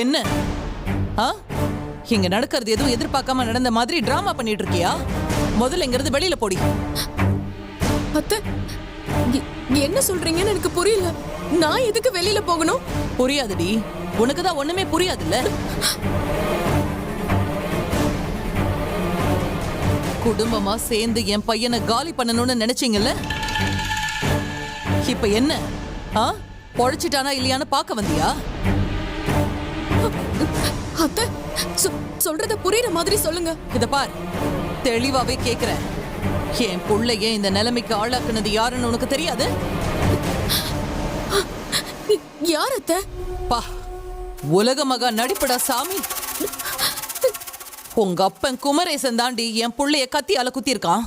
என்ன? இங்க நடக்கிறது எதுவும் எதிர்பார்க்காம நடந்த மாதிரி டிராமா பண்ணிட்டு இருக்கியா? முதல்ல இங்கிருந்து வெளியில போடி. அத்தை, என்ன சொல்றீங்கன்னு எனக்கு புரியல. நான் எதுக்கு வெளியில போகணும்? புரியாதுடி, உனக்குதான் ஒண்ணுமே புரியாதுல்ல. குடும்பமா சேர்ந்து என் பையனை காலி பண்ணணும்னு நினைச்சீங்கல்ல? இப்ப என்ன? பொழைச்சிட்டானா இல்லையான்னு பார்க்க வந்தியா? அத்தை, சொல்றத புரியுற மாதிரி சொல்லுங்க. இத பார், தெளிவாவே கேக்குறேன். என் புள்ளைய இந்த நிலைமைக்கு ஆளாக்குனது யாருன்னு உனக்கு தெரியாது? யார் அத்தை? பா, உலக மகா நடிப்படா சாமி. உங்க அப்பன் குமரேசன் தாண்டி என் புள்ளைய கத்தியால குத்திருக்கான்.